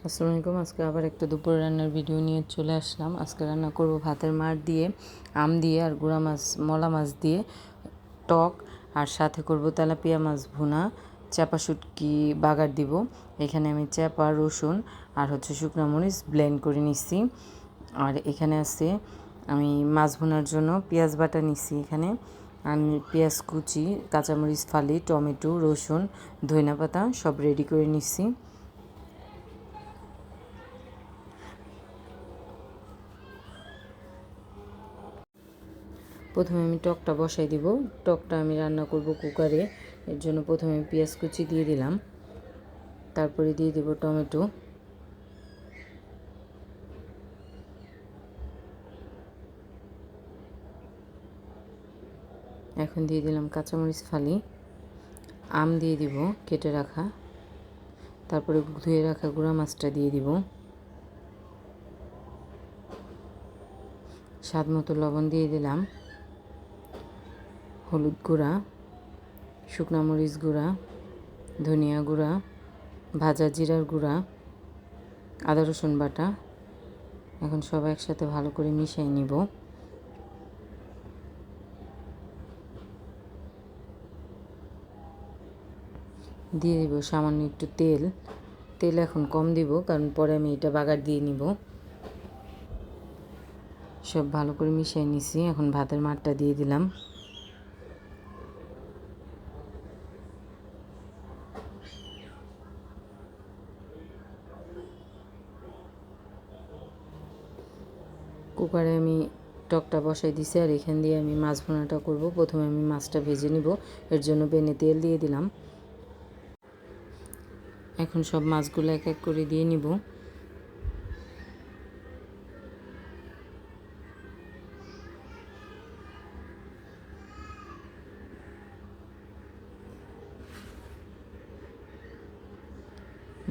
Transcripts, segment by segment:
আসসালামু আলাইকুম। আজকে আবার একটা দুপুর রান্নার ভিডিও নিয়ে চলে আসলাম। আজকে রান্না করব ভাতের মাড় দিয়ে, আম দিয়ে আর গুঁড়া মাছ, মলা মাছ দিয়ে টক, আর সাথে করব তেলাপিয়া মাছ ভুনা, চাপা শুটকি বাগার দিব। এখানে আমি চাপা, রসুন আর শুকনো মরিচ ব্লেন্ড করে নিচ্ছি। আর এখানে আছে আমি মাছ ভুনার জন্য পেঁয়াজ বাটা নিচ্ছি। এখানে আমি পেঁয়াজ কুচি, কাঁচামরিচ ফালি, টমেটো, রসুন, ধনিয়া পাতা সব রেডি করে নিচ্ছি। প্রথমে আমি টকটা বসাই দিব। টকটা আমি রান্না করব কুকারে, এর জন্য প্রথমে পেঁয়াজ কুচি দিয়ে দিলাম, তারপরে দিয়ে দেব টমেটো, এখন দিয়ে দিলাম কাঁচামরিচ ফালি, আম দিয়ে দিব কেটে রাখা, তারপরে ধুয়ে রাখা গুঁড়া মাছটা দিয়ে দিব, স্বাদ মতো লবণ দিয়ে দিলাম, হলুদ গুঁড়া, শুকনো মরিচ গুঁড়া, ধনিয়া গুঁড়া, ভাজা জিরার গুঁড়া, আদা রসুন বাটা। এখন সব একসাথে ভালো করে মিশিয়ে নিব। দিয়ে দিব সামান্য একটু তেল। তেল এখন কম দিব, কারণ পরে আমি এটা বাগার দিয়ে নিব। সব ভালো করে মিশিয়ে নিছি। এখন ভাতের মাড়টা দিয়ে দিলাম। কুকারে আমি টকটা বসাই দিছি, আর এখান দিয়ে আমি মাছ ভুনাটা করব। প্রথমে আমি মাছটা ভেজে নিব, এর জন্য প্যানে তেল দিয়ে দিলাম। এখন সব মাছগুলো এক এক করে দিয়ে নিব।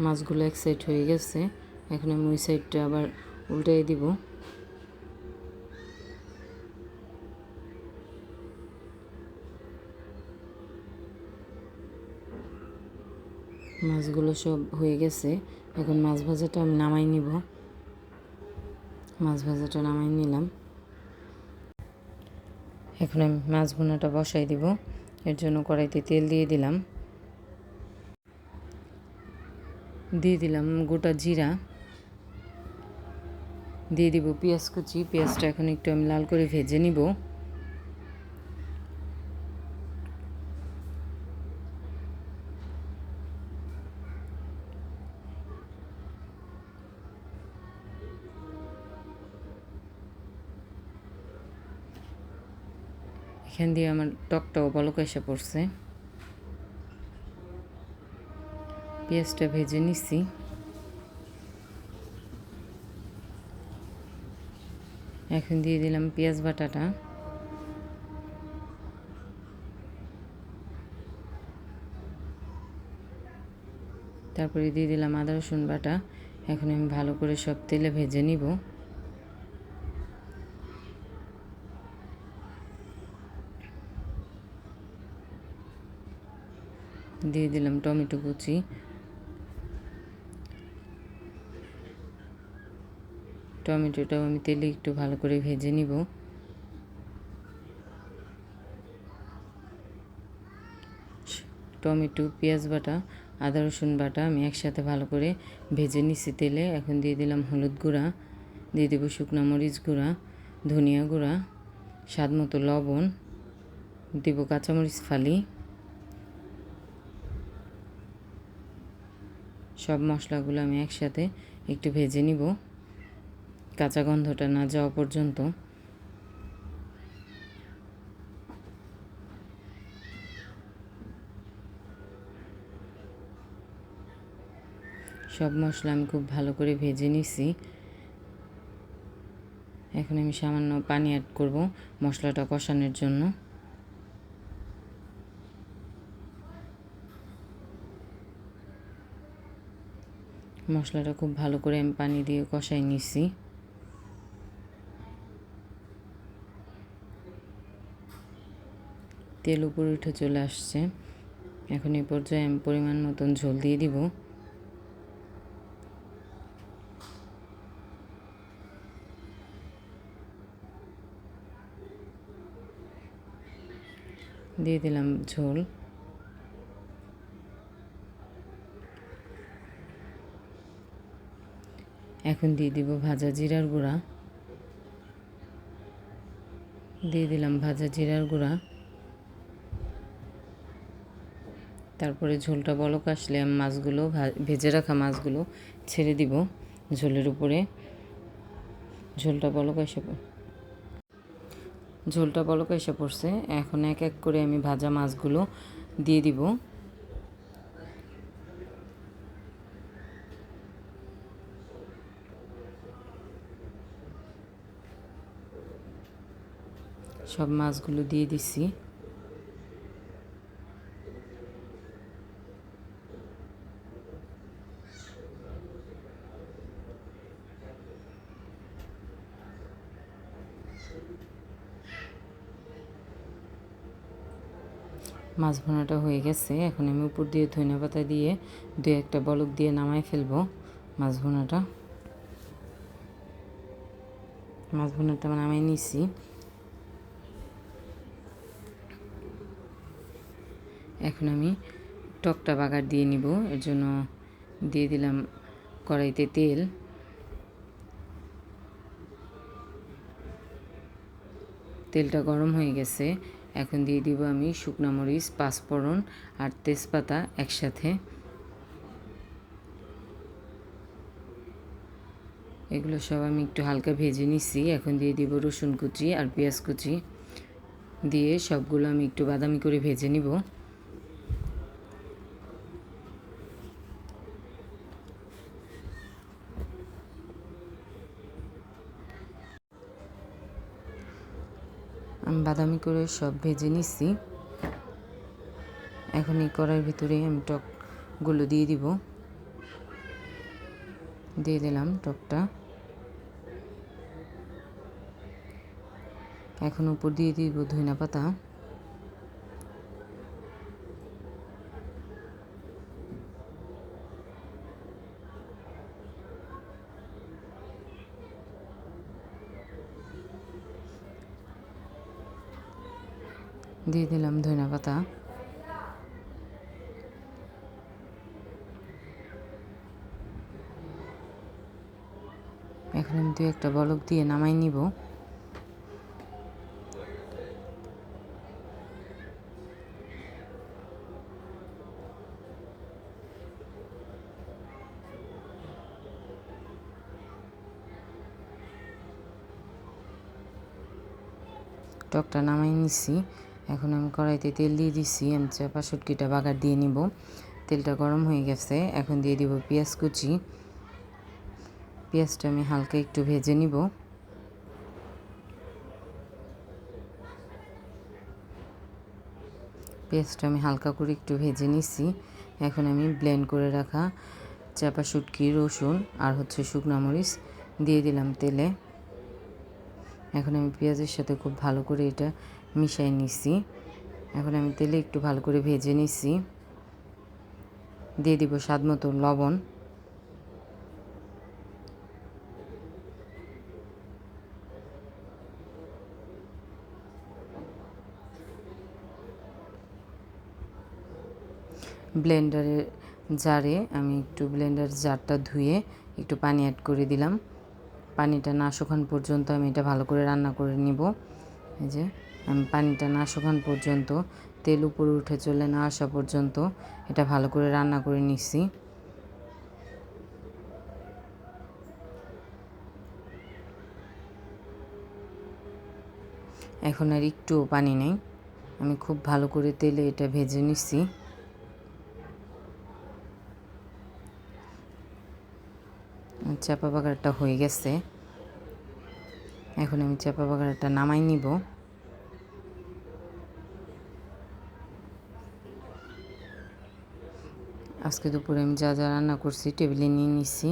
মাছগুলো এক সাইড হয়ে গেছে, এখন আমি ওই সাইডটা আবার উল্টাই দিব। মাছগুলো সব হয়ে গেছে, এখন মাছ ভাজাটা আমি নামাই নিব। মাছ ভাজাটা নামাই নিলাম। এখন আমি মাছ ভুনাটা বসাই দিব। এর জন্য কড়াইতে তেল দিয়ে দিলাম, দিয়ে দিলাম গোটা জিরা, দিয়ে দিব পেঁয়াজ কুচি। পেঁয়াজটা এখন একটু আমি লাল করে ভেজে নিব। এখান দিয়ে আমার টকটাও বলক এসে পড়ছে। পেঁয়াজটা ভেজে নিচ্ছি। এখন দিয়ে দিলাম পেঁয়াজ বাটাটা, তারপরে দিয়ে দিলাম আদা রসুন বাটা। এখন আমি ভালো করে সব তেলে ভেজে নিব। দিয়ে দিলাম টমেটো কুচি, টমেটোটাও আমি তেলে একটু ভালো করে ভেজে নিব। টমেটো, পেঁয়াজ বাটা, আদা রসুন বাটা আমি একসাথে ভালো করে ভেজে নিচ্ছি তেলে। এখন দিয়ে দিলাম হলুদ গুঁড়া, দিয়ে দেবো শুকনো মরিচ গুঁড়া, ধনিয়া গুঁড়া, স্বাদ মতো লবণ, দেবো কাঁচামরিচ ফালি। সব মশলাগুলো আমি একসাথে একটু ভেজে নিব, কাঁচা গন্ধটা না যাওয়া পর্যন্ত। সব মশলা আমি খুব ভালো করে ভেজে নিছি। এখন আমি সামান্য পানি অ্যাড করব মশলাটা কষানোর জন্য। মশলাটা খুব ভালো করে আমি পানি দিয়ে কষাই নিছি। তেল উপরে উঠে চলে আসছে। এখন এই পর্যায়ে আমি পরিমাণ মতন ঝোল দিয়ে দিব। দিয়ে দিলাম ঝোল। এখন দিয়ে দিব ভাজা জিরার গুঁড়া, দিয়ে দিলাম ভাজা জিরার গুঁড়া। তারপরে ঝোলটা বলক আসলে মাছগুলো ভেজে রাখা মাছগুলো ছেড়ে দিব ঝোলের উপরে। ঝোলটা বলক এসে পড়ছে। এখন এক এক করে আমি ভাজা মাছগুলো দিয়ে দিব। সব মাছগুলো দিয়ে দিছি। মাছ ভুনাটা হয়ে গেছে। এখন আমি উপর দিয়ে ধনিয়া পাতা দিয়ে 2-1টা বলক দিয়ে নামাই ফেলবো মাছ ভুনাটা নামাই নিছি। এখন আমি টকটা বাগার দিয়ে নিব। এর জন্য দিয়ে দিলাম কড়াইতে তেল। তেলটা গরম হয়ে গেছে। এখন দিয়ে দিব আমি শুকনা মরিচ, পাঁচফোড়ন আর তেজপাতা একসাথে। এগুলো সব আমি একটু হালকা ভেজে নিছি। এখন দিয়ে দিব রসুন কুচি আর পেঁয়াজ কুচি দিয়ে সবগুলো আমি একটু বাদামি করে ভেজে নিব। আমি বাদামি করে সব ভেজে নিছি। এখন এই কড়াইয়ের ভিতরে আমি টকগুলো দিয়ে দিব। দিয়ে দিলাম টকটা। এখন উপর দিয়ে দিব ধনিয়া পাতা। দিয়ে দিলাম ধনিয়া পাতা। এখন আমি 2-1টা বলক দিয়ে নামাই নিব। টকটা নামাই নিছি। এখন আমি কড়াইতে তেল দিয়ে দিছি। আমি চাপা শুটকিটা বাগার দিয়ে নিব। তেলটা গরম হয়ে গেছে। এখন দিয়ে দিব পেঁয়াজ কুচি। পেঁয়াজটা আমি হালকা একটু ভেজে নিব। পেঁয়াজটা আমি হালকা করে একটু ভেজে নিছি। এখন আমি ব্লেন্ড করে রাখা চাপা শুটকি, রসুন আর শুকনা মরিচ দিয়ে দিলাম তেলে। এখন আমি পেঁয়াজের সাথে খুব ভালো করে এটা মিশিয়ে নিছি। এখন আমি তেলে একটু ভালো করে ভেজে নিছি। দিয়ে দিব স্বাদ মতো লবণ। ব্লেন্ডারের জারে আমি একটু ব্লেন্ডার জারটা ধুয়ে একটু পানি অ্যাড করে দিলাম। পানিটা না শুকান পর্যন্ত আমি এটা ভালো করে রান্না করে নিব। এই যে আমি পানিটা না শুকান পর্যন্ত, তেল উপরে উঠে চলে না আসা পর্যন্ত এটা ভালো করে রান্না করে নিচ্ছি। এখন আর একটুও পানি নেই। আমি খুব ভালো করে তেলে এটা ভেজে নিচ্ছি। চাপা বাগারটা হয়ে গেছে। এখন আমি চাপা বাগারটা নামাই নিব। আজকে দুপুরে আমি যা যা রান্না করছি টেবিলে নিয়ে নিচ্ছি।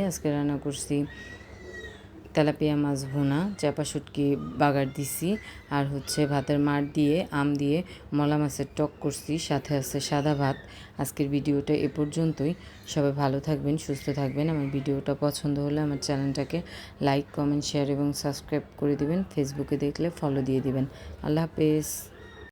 আজকে রান্না করছি তেলাপিয়া মাছ ভুনা, চাপা শুটকি বাগার দিছি, আর হচ্ছে ভাতের মাড় দিয়ে আম দিয়ে মলা মাছের টক করছি, সাথে আছে সাদা ভাত। আজকের ভিডিওটা এ পর্যন্তই। সবাই ভালো থাকবেন, সুস্থ থাকবেন। আমার ভিডিওটা পছন্দ হলে আমার চ্যানেলটাকে লাইক, কমেন্ট, শেয়ার এবং সাবস্ক্রাইব করে দিবেন। ফেসবুকে দেখলে ফলো দিয়ে দিবেন। আল্লাহ হাফেজ।